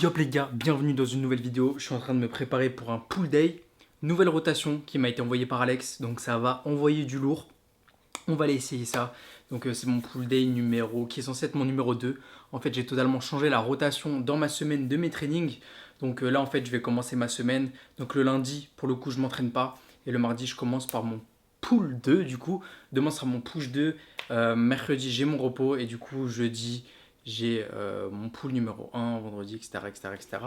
Yop les gars, bienvenue dans une nouvelle vidéo. Je suis en train de me préparer pour un pull day. Nouvelle rotation qui m'a été envoyée par Alex, donc ça va envoyer du lourd. On va aller essayer ça. Donc c'est mon pull day numéro qui est censé être mon numéro 2. En fait j'ai totalement changé la rotation dans ma semaine de mes trainings. Donc là en fait je vais commencer ma semaine. Donc le lundi pour le coup je m'entraîne pas. Et le mardi je commence par mon pull 2 du coup. Demain sera mon push 2. Mercredi j'ai mon repos et du coup jeudi j'ai mon pull numéro 1, vendredi, etc., etc., etc.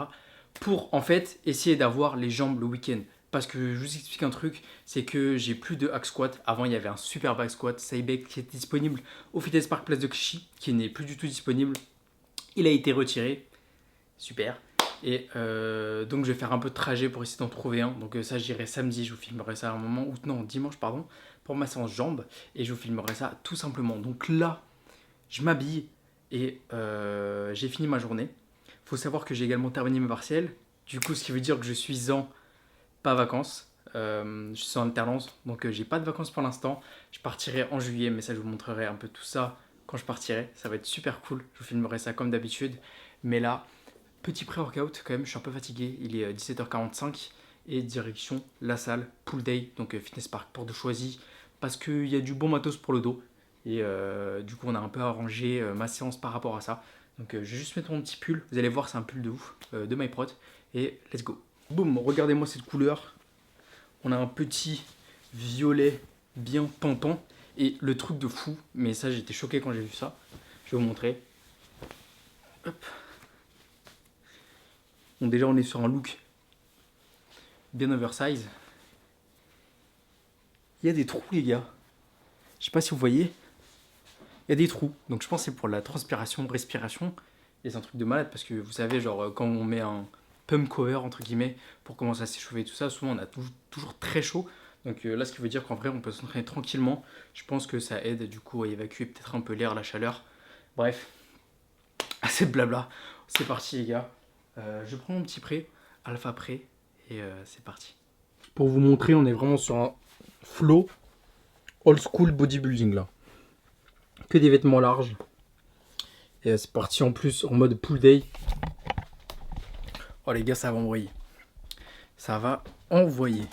Pour en fait essayer d'avoir les jambes le week-end. Parce que je vous explique un truc, c'est que j'ai plus de hack squat. Avant, il y avait un super back squat Cybeck qui était disponible au Fitness Park Place de Clichy, qui n'est plus du tout disponible. Il a été retiré. Super. Et donc, je vais faire un peu de trajet pour essayer d'en trouver un. Donc, ça, j'irai samedi. Je vous filmerai ça à un moment. Ou non, dimanche, pardon. Pour ma séance jambes. Et je vous filmerai ça tout simplement. Donc là, je m'habille et j'ai fini ma journée. Il faut savoir que j'ai également terminé mes partiels. Du coup, ce qui veut dire que je suis en pas vacances. Je suis en alternance, donc j'ai pas de vacances pour l'instant. Je partirai en juillet, mais ça je vous montrerai un peu tout ça quand je partirai. Ça va être super cool. Je vous filmerai ça comme d'habitude. Mais là, petit pré-workout quand même. Je suis un peu fatigué. Il est 17h45 et direction la salle Pool Day, donc Fitness Park Porte de Choisy, parce qu'il y a du bon matos pour le dos. Et du coup, on a un peu arrangé ma séance par rapport à ça. Donc je vais juste mettre mon petit pull. Vous allez voir, c'est un pull de ouf de MyProt. Et let's go. Boum, regardez-moi cette couleur. On a un petit violet bien pimpant. Et le truc de fou, mais ça j'étais choqué quand j'ai vu ça. Je vais vous montrer. Hop. Bon, déjà on est sur un look bien oversize. Il y a des trous les gars. Je sais pas si vous voyez. Il y a des trous. Donc je pense que c'est pour la transpiration, respiration. Et c'est un truc de malade parce que vous savez, genre quand on met un pump cover entre guillemets pour commencer à s'échauffer et tout ça, souvent on a toujours très chaud. Donc là, ce qui veut dire qu'en vrai, on peut s'entraîner tranquillement. Je pense que ça aide du coup à évacuer peut-être un peu l'air, la chaleur. Bref, assez de blabla. C'est parti les gars. Je prends mon petit prêt, alpha prêt, et c'est parti. Pour vous montrer, on est vraiment sur un flow old school bodybuilding là. Que des vêtements larges. Et c'est parti en plus en mode pull day. Oh les gars, ça va envoyer. Ça va envoyer.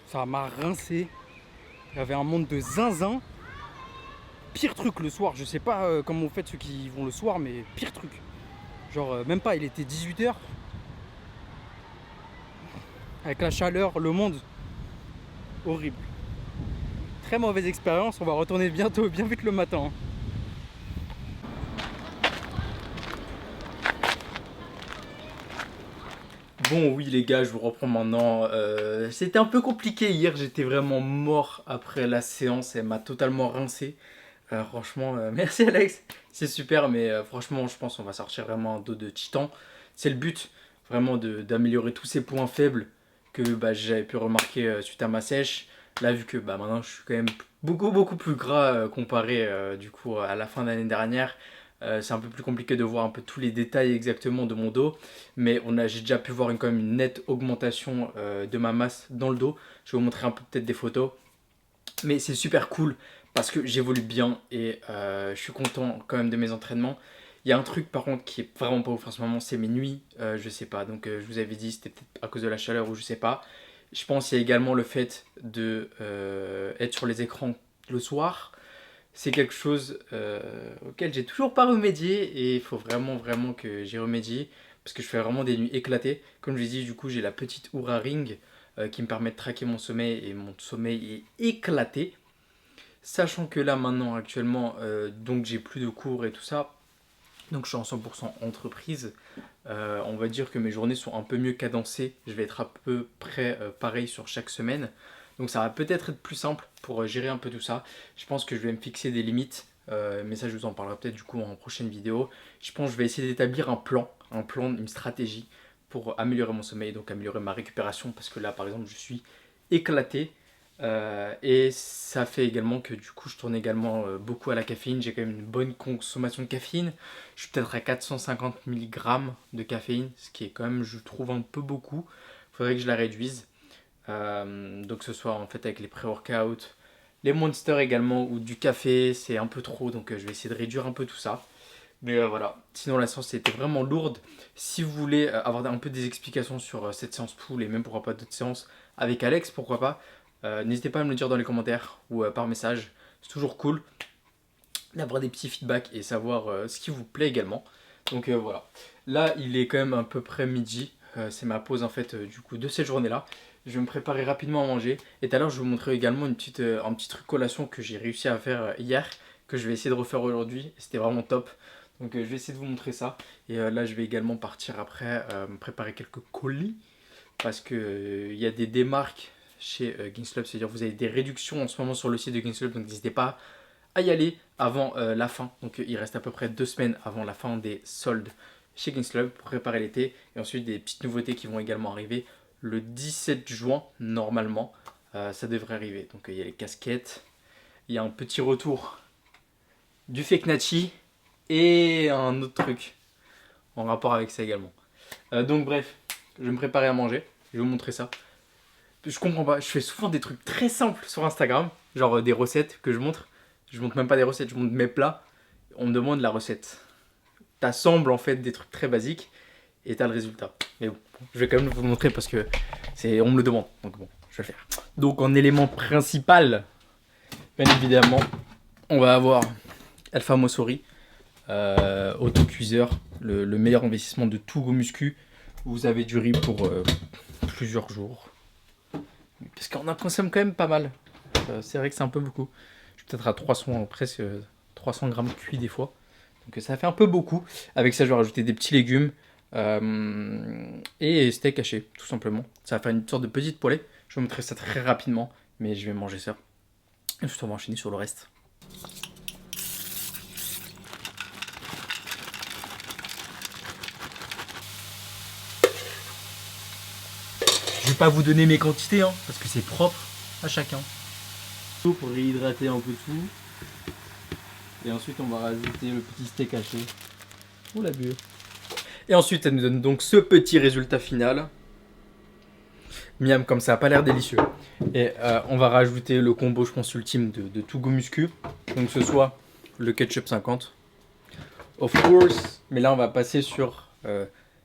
Ça m'a rincé. Il y avait un monde de zinzin. Pire truc le soir. Je sais pas comment vous faites ceux qui vont le soir, mais pire truc. Genre, même pas, il était 18h. Avec la chaleur, le monde. Horrible. Très mauvaise expérience. On va retourner bientôt, bien vite le matin. Bon oui les gars, je vous reprends maintenant. C'était un peu compliqué hier, j'étais vraiment mort après la séance, elle m'a totalement rincé. Franchement, merci Alex, c'est super, mais franchement je pense qu'on va sortir vraiment un dos de titan. C'est le but, vraiment d'améliorer tous ces points faibles que j'avais pu remarquer suite à ma sèche. Là vu que maintenant je suis quand même beaucoup plus gras comparé du coup à la fin de l'année dernière. C'est un peu plus compliqué de voir un peu tous les détails exactement de mon dos, mais j'ai déjà pu voir quand même une nette augmentation de ma masse dans le dos. Je vais vous montrer un peu peut-être des photos, mais c'est super cool parce que j'évolue bien et je suis content quand même de mes entraînements. Il y a un truc par contre qui est vraiment pas ouf en ce moment, c'est mes nuits, je sais pas, donc je vous avais dit c'était peut-être à cause de la chaleur ou je sais pas. Je pense qu'il y a également le fait de être sur les écrans le soir. C'est quelque chose auquel j'ai toujours pas remédié et il faut vraiment que j'y remédie parce que je fais vraiment des nuits éclatées. Comme je l'ai dit, du coup j'ai la petite Oura Ring qui me permet de traquer mon sommeil et mon sommeil est éclaté. Sachant que là maintenant actuellement donc j'ai plus de cours et tout ça, donc je suis en 100% entreprise. On va dire que mes journées sont un peu mieux cadencées. Je vais être à peu près pareil sur chaque semaine. Donc ça va peut-être être plus simple pour gérer un peu tout ça. Je pense que je vais me fixer des limites. Mais ça je vous en parlerai peut-être du coup en prochaine vidéo. Je pense que je vais essayer d'établir un plan, une stratégie pour améliorer mon sommeil, donc améliorer ma récupération. Parce que là par exemple je suis éclaté. Et ça fait également que du coup je tourne également beaucoup à la caféine. J'ai quand même une bonne consommation de caféine. Je suis peut-être à 450 mg de caféine, ce qui est quand même, je trouve, un peu beaucoup. Il faudrait que je la réduise. Donc que ce soit en fait avec les pré-workouts, les monsters également ou du café, c'est un peu trop. Donc je vais essayer de réduire un peu tout ça. Mais voilà, sinon la séance était vraiment lourde. Si vous voulez avoir un peu des explications sur cette séance pool et même pourquoi pas d'autres séances avec Alex, pourquoi pas, n'hésitez pas à me le dire dans les commentaires ou par message. C'est toujours cool d'avoir des petits feedbacks et savoir ce qui vous plaît également. Donc voilà. Là, il est quand même à peu près midi. C'est ma pause en fait du coup de cette journée-là. Je vais me préparer rapidement à manger. Et tout à l'heure, je vais vous montrer également un petit truc collation que j'ai réussi à faire hier, que je vais essayer de refaire aujourd'hui. C'était vraiment top. Donc je vais essayer de vous montrer ça. Et là, je vais également partir après me préparer quelques colis. Parce qu'il y a des démarques chez Gains Club. C'est-à-dire que vous avez des réductions en ce moment sur le site de Gains Club. Donc n'hésitez pas à y aller avant la fin. Donc il reste à peu près 2 semaines avant la fin des soldes chez Gains Club pour préparer l'été. Et ensuite des petites nouveautés qui vont également arriver le 17 juin normalement. Ça devrait arriver. Donc il y a les casquettes. Il y a un petit retour du Fake Nachi. Et un autre truc en rapport avec ça également. Donc bref, je vais me préparer à manger. Je vais vous montrer ça. Je comprends pas. Je fais souvent des trucs très simples sur Instagram. Genre des recettes que je montre. Je montre même pas des recettes, je montre mes plats. On me demande la recette. T'assembles en fait des trucs très basiques et t'as le résultat. Mais bon, je vais quand même vous le montrer parce que on me le demande. Donc bon, je vais le faire. Donc en élément principal, bien évidemment, on va avoir Alpha Mosori, autocuiseur, le meilleur investissement de tout Go Muscu. Vous avez du riz pour plusieurs jours. Parce qu'on en consomme quand même pas mal. C'est vrai que c'est un peu beaucoup. Je suis peut-être à 300, presque 300 grammes cuits des fois. Donc ça fait un peu beaucoup. Avec ça, je vais rajouter des petits légumes et steak haché, tout simplement. Ça va faire une sorte de petite poêlée. Je vais vous montrer ça très rapidement, mais je vais manger ça. Et ensuite, on va enchaîner sur le reste. Je vais pas vous donner mes quantités, hein, parce que c'est propre à chacun. Pour réhydrater un peu tout. Et ensuite, on va rajouter le petit steak haché. Oh la bulle. Et ensuite, ça nous donne donc ce petit résultat final. Miam, comme ça a pas l'air délicieux. Et on va rajouter le combo, je pense, ultime de tout Go Muscu. Donc, ce soit le ketchup 50. Of course. Mais là, on va passer sur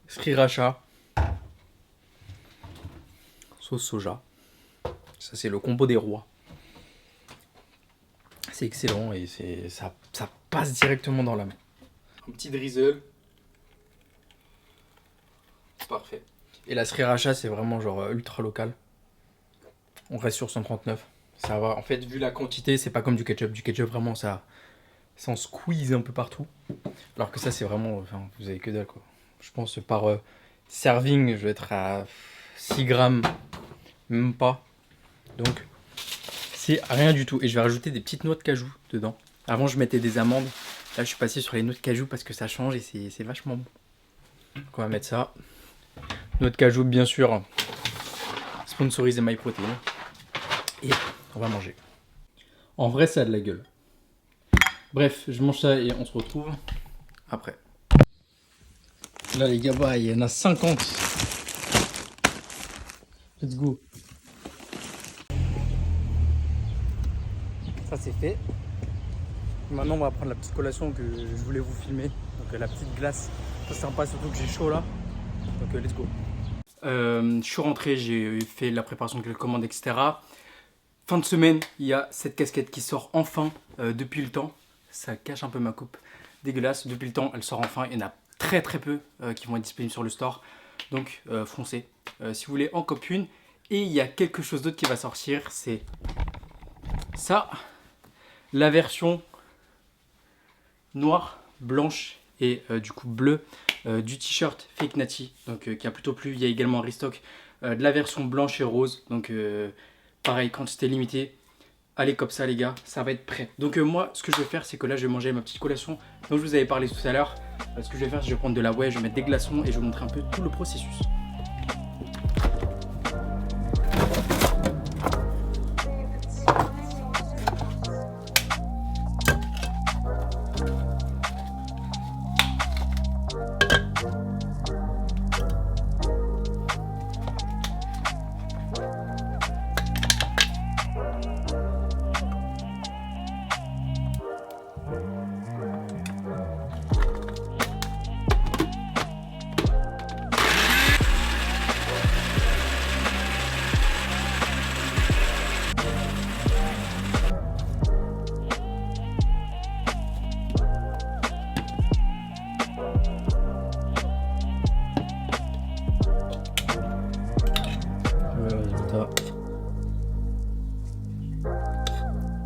sriracha. Sauce soja. Ça, c'est le combo des rois. C'est excellent et ça passe directement dans la main. Un petit drizzle. Parfait. Et la sriracha, c'est vraiment genre ultra local. On reste sur 139. Ça va. En fait, vu la quantité, c'est pas comme du ketchup. Du ketchup, vraiment, ça en squeeze un peu partout. Alors que ça, c'est vraiment... Enfin, vous avez que dalle, quoi. Je pense par serving, je vais être à 6 grammes. Même pas. Donc, c'est rien du tout. Et je vais rajouter des petites noix de cajou dedans. Avant, je mettais des amandes. Là, je suis passé sur les noix de cajou parce que ça change et c'est vachement bon. Donc, on va mettre ça. Noix de cajou, bien sûr. Sponsorisé MyProtein. Et on va manger. En vrai, ça a de la gueule. Bref, je mange ça et on se retrouve après. Là les gars, bah, il y en a 50. Let's go. Ça c'est fait. Maintenant on va prendre la petite collation que je voulais vous filmer. Donc la petite glace. C'est sympa, surtout que j'ai chaud là. Donc let's go. Je suis rentré, j'ai fait la préparation de quelques commandes, etc. Fin de semaine, il y a cette casquette qui sort enfin depuis le temps. Ça cache un peu ma coupe dégueulasse. Depuis le temps, elle sort enfin. Il y en a très peu qui vont être disponibles sur le store. Donc foncez si vous voulez en cope une. Et il y a quelque chose d'autre qui va sortir. C'est ça. La version noire, blanche et du coup bleue du t-shirt Fake Natty. Donc qui a plutôt plu. Il y a également un restock de la version blanche et rose. Donc pareil, quantité limitée. Allez comme ça les gars, ça va être prêt. Donc moi ce que je vais faire c'est que là je vais manger ma petite collation dont je vous avais parlé tout à l'heure. Ce que je vais faire c'est que je vais prendre de la whey, je vais mettre des glaçons et je vais vous montrer un peu tout le processus.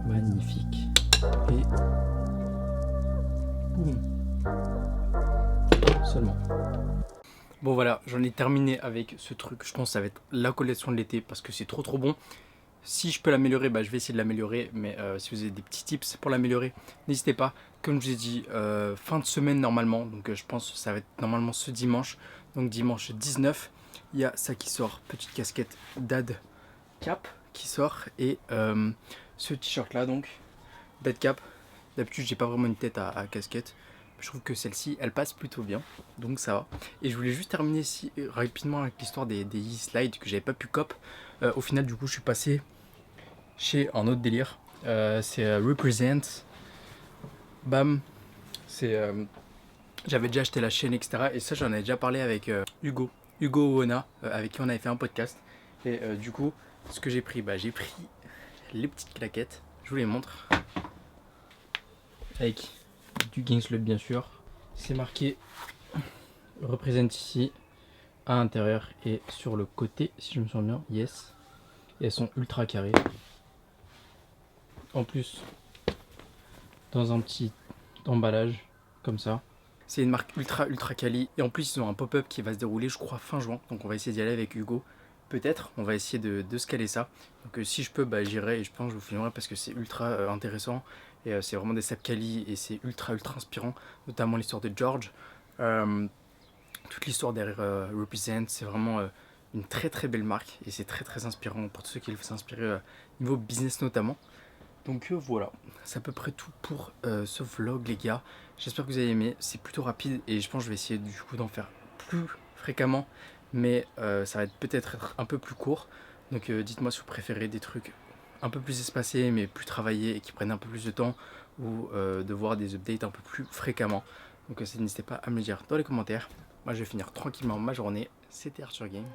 Magnifique. Et boum. Seulement. Bon voilà, j'en ai terminé avec ce truc. Je pense que ça va être la collation de l'été parce que c'est trop bon. Si je peux l'améliorer, bah, je vais essayer de l'améliorer. Mais si vous avez des petits tips pour l'améliorer, n'hésitez pas. Comme je vous ai dit, fin de semaine normalement. Donc je pense que ça va être normalement ce dimanche. Donc dimanche 19, il y a ça qui sort. Petite casquette Dad Cap qui sort. Et ce t-shirt là donc, Dad Cap. D'habitude j'ai pas vraiment une tête à casquette. Je trouve que celle-ci, elle passe plutôt bien, donc ça va. Et je voulais juste terminer ici rapidement avec l'histoire des e-slides que j'avais pas pu cop. Au final, du coup, je suis passé chez un autre délire. C'est Represent. Bam. C'est, j'avais déjà acheté la chaîne, etc. Et ça, j'en avais déjà parlé avec Hugo Oona, avec qui on avait fait un podcast. Et du coup, ce que j'ai pris, bah, j'ai pris les petites claquettes. Je vous les montre. Avec du Gainslet bien sûr. C'est marqué représente ici à l'intérieur et sur le côté si je me souviens bien. Yes. Et elles sont ultra carrées. En plus dans un petit emballage comme ça. C'est une marque ultra quali et en plus ils ont un pop-up qui va se dérouler je crois fin juin. Donc on va essayer d'y aller avec Hugo. Peut-être, on va essayer de se caler ça. Donc si je peux, bah, j'irai et je pense que je vous filmerai parce que c'est ultra intéressant. Et c'est vraiment des sapes quali et c'est ultra inspirant. Notamment l'histoire de George. Toute l'histoire derrière Represent, c'est vraiment une très belle marque. Et c'est très inspirant pour tous ceux qui veulent s'inspirer niveau business notamment. Donc voilà, c'est à peu près tout pour ce vlog les gars. J'espère que vous avez aimé, c'est plutôt rapide et je pense que je vais essayer du coup d'en faire plus fréquemment. Mais ça va être peut-être un peu plus court. Donc dites-moi si vous préférez des trucs un peu plus espacés mais plus travaillés et qui prennent un peu plus de temps. Ou de voir des updates un peu plus fréquemment. Donc n'hésitez pas à me le dire dans les commentaires. Moi je vais finir tranquillement ma journée. C'était Arthur Game.